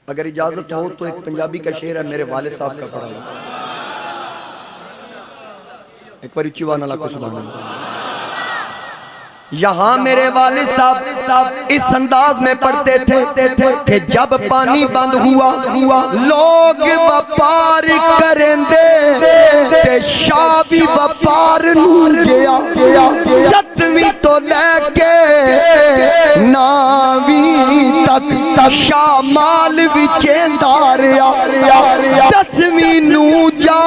اگر اجازت ہو تو ایک پنجابی کا شعر ہے میرے والد صاحب کا پڑھا ہے، ایک بار اچھی نالا کو سبحان اللہ۔ یہاں میرے والد صاحب اس انداز میں پڑھتے تھے کہ جب پانی بند ہوا لوگ وپار کریں دے شاہ بھی وپار نور گیا، ستویں تو لے کے ناویں تک شاہ مال وچینداریا، دسویں نو جا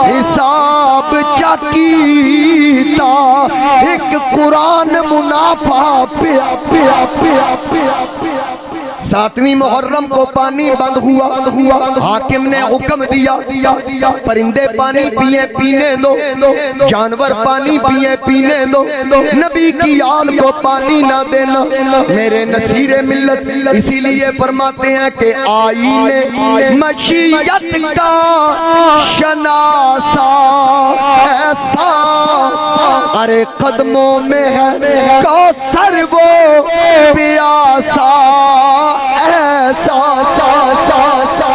حساب چاکیتا، ایک قرآن منافع پیا پیا پیا پیا پیا۔ ساتویں محرم کو پانی بند ہوا، حاکم نے حکم دیا پرندے پانی پیے پینے دو، جانور پانی پیے پینے دو، نبی کی آل کو پانی نہ دینا۔ میرے نصیر ملت اسی لیے فرماتے ہیں کہ آئین مشیت کا شناسا ایسا، ارے قدموں میں ہے کوثر وہ پیاسا ایسا،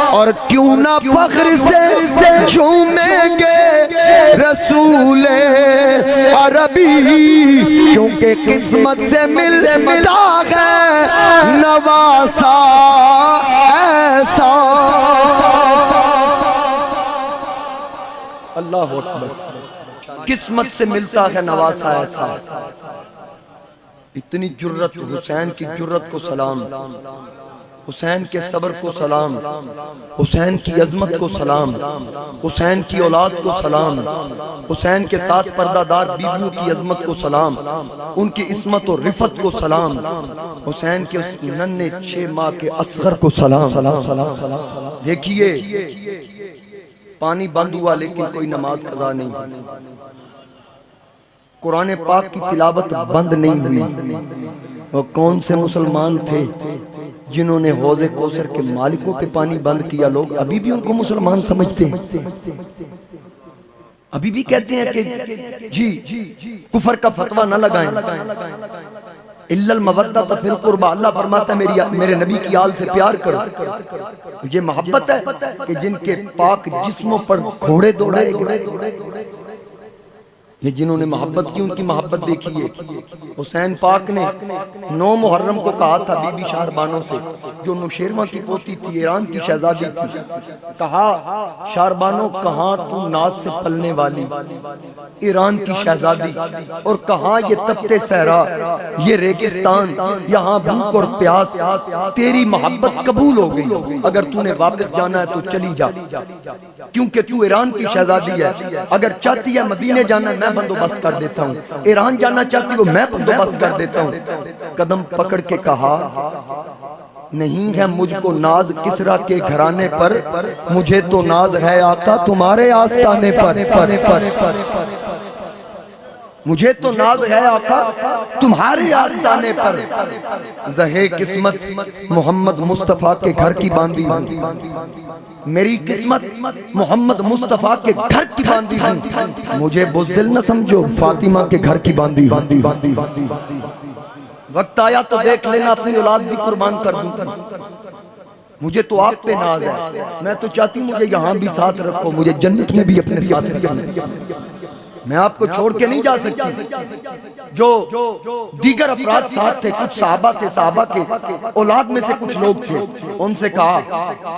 اور کیوں نہ فخر سے جھومیں گے رسول عربی، کیونکہ قسمت سے ملتا ہے نواسا ایسا۔ اللہ اکبر، قسمت سے ملتا ہے نواسا ایسا۔ اتنی جرت، حسین کی جرت کو سلام، حسین کے صبر کو سلام، حسین کی عظمت کو سلام، حسین کی اولاد کو سلام، حسین کے ساتھ پردہ دار بیویوں کی عظمت کو سلام، ان کی عصمت و رفت کو سلام، حسین کے اس ننھے 6 ماہ کے اصغر کو سلام۔ دیکھیے پانی بند ہوا لیکن کوئی نماز قضا نہیں، قرآن پاک کی تلاوت بند نہیں ہوئی۔ وہ کون سے مسلمان تھے جنہوں نے حوض کوثر کے مالکوں پہ پانی بند کیا؟ لوگ ابھی بھی ان کو مسلمان سمجھتے ہیں، ابھی بھی کہتے ہیں کہ جی کفر کا فتویٰ نہ لگائیں، اِلَّا الْمَوَدَّةَ فِي الْقُرْبَى، اللہ فرماتا ہے میرے نبی کی آل سے پیار کرو۔ یہ محبت ہے کہ جن کے پاک جسموں پر گھوڑے دوڑائے گئے، یہ جنہوں نے محبت کی ان کی محبت دیکھیے۔ حسین پاک نے 9 محرم کو کہا تھا بی بی شہربانوں سے، جو نوشیروان کی پوتی تھی، ایران کی شہزادی تھی، کہا شہربانوں کہاں تو ناز سے پلنے والی ایران کی شہزادی، اور کہاں یہ تپتے صحرا، یہ ریگستان، یہاں بھوک اور پیاس، تیری محبت قبول ہو گئی، اگر تو نے واپس جانا ہے تو چلی جا، کیونکہ تو ایران کی شہزادی ہے، اگر چاہتی ہے مدینے جانا میں بندوبست کر دیتا ہوں، ایران جانا چاہتی ہو میں بندوبست کر دیتا ہوں۔ قدم پکڑ کے کہا نہیں ہے مجھ کو ناز کسرا کے گھرانے پر، مجھے تو ناز ہے آقا تمہارے آستانے پر، مجھے تو ناز ہے آقا تمہارے آستانے پر۔ زہے قسمت محمد مصطفیٰ کے گھر کی باندھی ہوں، میری قسمت محمد مصطفیٰ کے گھر کی باندھی ہوں، مجھے بزدل نہ سمجھو فاطمہ کے گھر کی باندھی ہوں۔ وقت آیا تو دیکھ لینا اپنی اولاد بھی قربان کر دوں، مجھے تو آپ پہ ناز ہے، میں تو چاہتی مجھے یہاں بھی ساتھ رکھو، مجھے جنت میں بھی اپنے ساتھ رکھو، میں آپ کو چھوڑ کے نہیں جا سکتی۔ جو دیگر افراد ساتھ تھے، کچھ صحابہ تھے، صحابہ کے اولاد میں سے کچھ لوگ تھے، ان سے کہا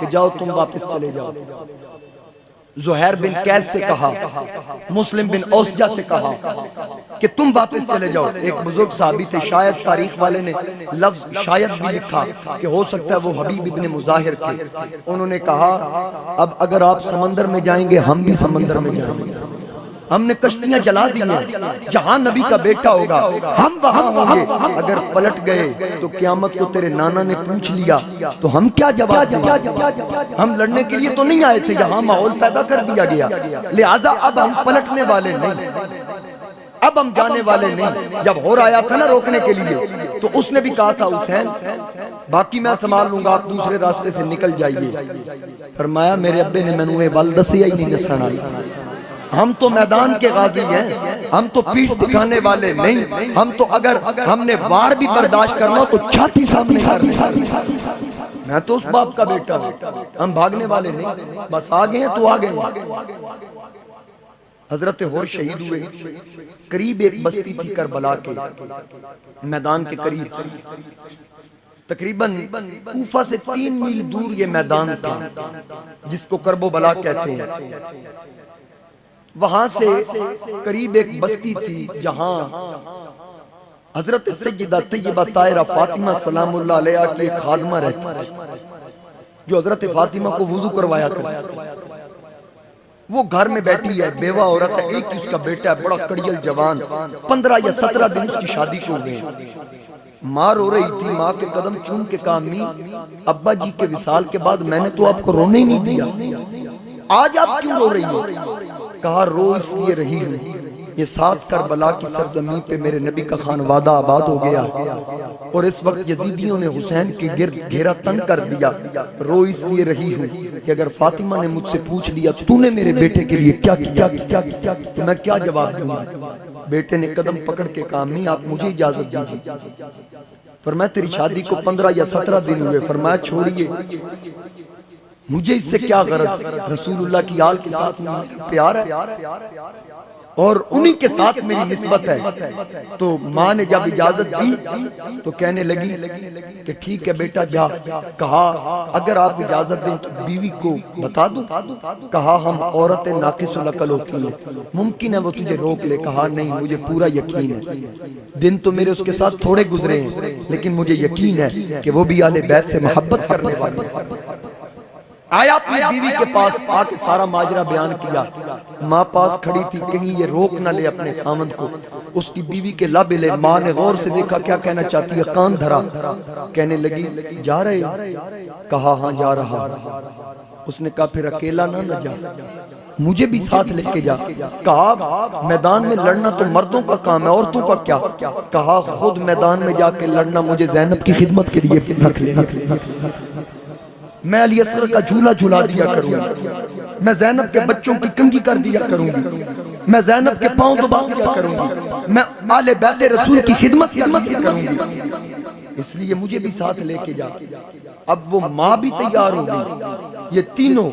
کہ جاؤ تم واپس چلے جاؤ۔ زہیر بن قیس سے کہا، مسلم بن اوسجہ سے کہا کہ تم واپس چلے جاؤ۔ ایک بزرگ صحابی تھے، شاید تاریخ والے نے لفظ شاید بھی لکھا کہ ہو سکتا ہے وہ حبیب ابن مظاہر تھے، انہوں نے کہا اب اگر آپ سمندر میں جائیں گے ہم بھی سمندر میں جائیں گے، ہم نے کشتیاں جلا دی ہیں، جہاں نبی کا بیٹا ہوگا ہم وہاں ہوں گے، اگر پلٹ گئے تو قیامت کو تیرے نانا نے پوچھ لیا تو ہم کیا جواب دیں؟ ہم لڑنے کے لیے تو نہیں آئے تھے، یہاں ماحول پیدا کر دیا گیا، لہٰذا اب ہم پلٹنے والے نہیں، اب ہم جانے والے نہیں۔ جب ہو آیا تھا نا روکنے کے لیے تو اس نے بھی کہا تھا حسین باقی میں سنبھال لوں گا، آپ دوسرے راستے سے نکل جائیے۔ فرمایا میرے ابے نے مینوں یہ ول دسیا ہی نہیں نسن آئی، ہم تو میدان کے غازی ہیں، ہم تو پیٹھ دکھانے والے نہیں، ہم تو اگر ہم نے وار بھی برداشت کرنا تو چھاتی سامنے کر میں تو اس باپ کا بیٹا ہوں، ہم بھاگنے والے نہیں، بس آگے ہیں تو آگے ہیں۔ حضرت ہور شہید ہوئے، قریب ایک بستی تھی کربلا کے میدان کے قریب، تقریباً کوفہ سے 3 میل دور یہ میدان تھا جس کو کرب و بلا کہتے ہیں۔ وہاں سے قریب ایک بستی تھی جہاں حضرت سیدہ طیبہ طاہرہ فاطمہ سلام اللہ علیہا کی ایک خادمہ رہتی جو حضرت فاطمہ کو وضو کروایا کرتی۔ وہ گھر میں بیٹھی ہے، بیوہ عورت ہے، ایک اس کا بیٹا ہے بڑا کڑیل جوان، 15 یا 17 دن اس کی شادی کو گئے۔ ماں رو رہی تھی، ماں کے قدم چوم کے کہا امی ابا جی کے وصال کے بعد میں نے تو آپ کو رونے ہی نہیں دیا، آج آپ کیوں رو رہی ہو؟ کہا رو اس لیے رہی ہوں یہ 7 کربلا کی سرزمین پہ میرے نبی کا خانوادہ آباد ہو گیا اور اس وقت یزیدیوں نے حسین کے گرد گھیرا تنگ کر دیا، رو اس لیے رہی ہوں کہ اگر فاطمہ نے مجھ سے پوچھ لیا تو نے میرے بیٹے کے لیے کیا کیا تو میں کیا جواب دوں گا؟ بیٹے نے قدم پکڑ کے کہا امی آپ مجھے اجازت دیجیے۔ فرمایا تیری شادی کو 15 یا 17 دن ہوئے، فرمایا چھوڑیے مجھے اس سے کیا غرض، رسول اللہ کی آل کے ساتھ پیار ہے اور انہی کے ساتھ میری نسبت ہے۔ تو ماں نے جب اجازت دی تو کہنے لگی کہ ٹھیک ہے بیٹا جا۔ کہا اگر آپ اجازت دیں تو بیوی کو بتا دوں؟ کہا ہم عورتیں ناقص العقل ہوتی ہیں، ممکن ہے وہ تجھے روک لے۔ کہا نہیں مجھے پورا یقین ہے، دن تو میرے اس کے ساتھ تھوڑے گزرے ہیں لیکن مجھے یقین ہے کہ وہ بھی اہل بیت سے محبت کرنے والے ہیں۔ آیا اپنی بیوی کے پاس آ کے سارا ماجرا بیان کیا، ماں پاس کھڑی تھی کہیں یہ روک نہ لے اپنے خامند کو، اس کی بیوی کے لب لے، ماں نے غور سے دیکھا کیا کہنا چاہتی ہے، کان دھرا، کہنے لگی جا رہے؟ کہا ہاں جا رہا۔ اس نے کہا پھر اکیلا نہ جا، مجھے بھی ساتھ لے کے جا۔ کہا میدان میں لڑنا تو مردوں کا کام ہے، عورتوں کا کیا؟ کہا خود میدان میں جا کے لڑنا مجھے زینب کی خدمت کے لیے رکھ لے، میں علی اصغر کا جھولا جھلا دیا کروں گی، میں زینب کے بچوں کی کنگھی کر دیا کروں گی، میں زینب کے پاؤں دبا دیا کروں گی، میں آل بیت رسول کی خدمت کروں گی، اس لیے مجھے بھی ساتھ لے کے جا۔ اب وہ ماں بھی تیار ہو گئی، یہ تینوں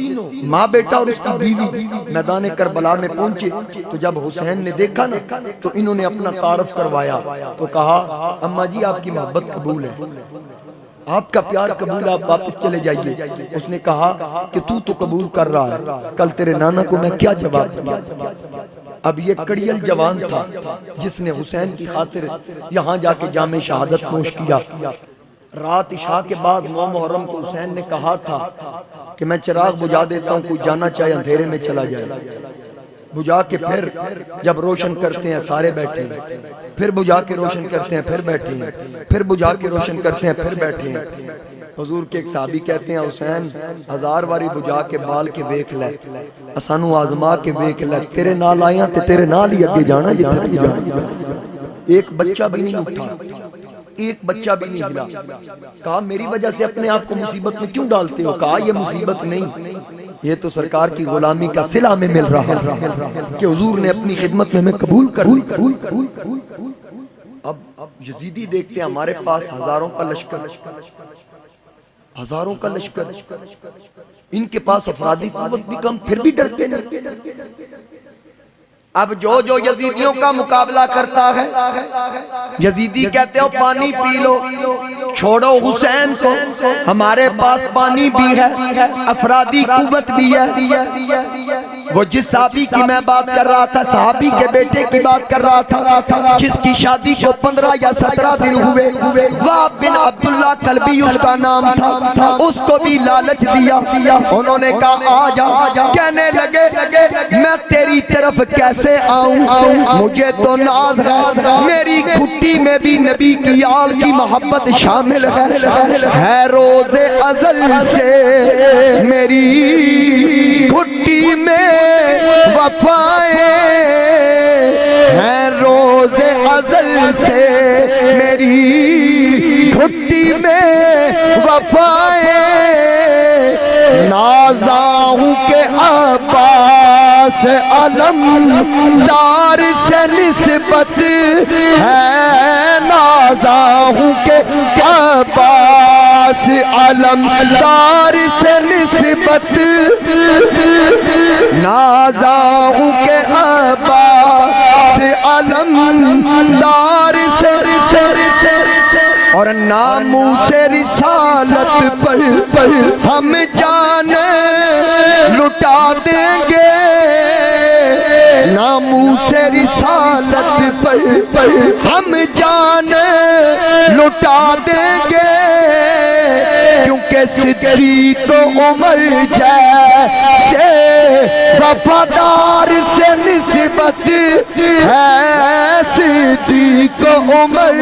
ماں بیٹا اور اس کی بیوی میدان کربلا میں پہنچے۔ تو جب حسین نے دیکھا نا تو انہوں نے اپنا تعارف کروایا، تو کہا اماں جی آپ کی محبت قبول ہے، آپ کا پیار قبول، آپ واپس چلے جائیے۔ اس نے کہا کہ تو قبول کر رہا ہے، کل تیرے نانا کو میں کیا جواب دوں؟ اب یہ کڑیل جوان تھا جس نے حسین کی خاطر یہاں جا کے جام شہادت نوش کیا۔ رات عشاء کے بعد 9 محرم کو حسین نے کہا تھا کہ میں چراغ بجھا دیتا ہوں، کوئی جانا چاہے اندھیرے میں چلا جائے۔ بجھا کے پھر جب روشن کرتے ہیں سارے بیٹھے ہیں، پھر بجھا کے روشن کرتے ہیں پھر بیٹھے ہیں، پھر بجھا کے روشن کرتے ہیں پھر بیٹھے ہیں۔ حضور کے ایک صحابی کہتے ہیں حسین 1000 واری بجھا کے بال کے بیک لے، اسانو آزما کے بیک لے، تیرے نال آئیاں تے تیرے نال ہی اگے جانا جتھے تو جانا۔ ایک بچہ بھی نہیں اٹھا، ایک بچہ بھی نہیں ہلا۔ کہا میری وجہ سے اپنے آپ کو مصیبت میں کیوں ڈالتے ہو؟ کہا یہ مصیبت نہیں، یہ تو سرکار کی غلامی کا صلہ میں مل رہا کہ حضور نے اپنی خدمت میں قبول کر لی۔ اب یزیدی دیکھتے ہیں ہمارے پاس ہزاروں کا لشکر، ہزاروں کا لشکر، ان کے پاس افرادی قوت بھی کم، پھر بھی ڈرتے نہیں۔ اب جو یزیدیوں کا مقابلہ کرتا ہے یزیدی کہتے ہو پانی پی لو، چھوڑو حسین کو، ہمارے پاس پانی بھی ہے، افرادی قوت بھی ہے۔ وہ جس صحابی کی میں بات کر رہا تھا، صحابی کے بیٹے کی بات کر رہا تھا جس کی شادی کو 15 یا 17 دن ہوئے، وہب بن عبداللہ کلبی اس کا نام تھا، اس کو بھی لالچ دیا، انہوں نے کہا آ جا، کہنے لگے میں تیری طرف کیسے آؤں، مجھے تو ناز ہے، میری گھٹی میں بھی نبی کی آل کی محبت شامل ہے، روز ازل سے میری گھٹی میں وفائیں ہیں، روز ازل سے میری گھٹی میں وفائیں، نازا ہوں کہ عباس علم دار سے نسبت ہے، نازا ہوں کہ عباس عباس علمدار سے نسبت نازاؤں کے عباس علمدار سے اور ناموس رسالت پر ہم جان لٹا دیں گے ناموس رسالت پر ہم جان لٹا دیں گے کیونکہ صدیق عمر جیسے وفادار سے نسبت ہے صدیق عمر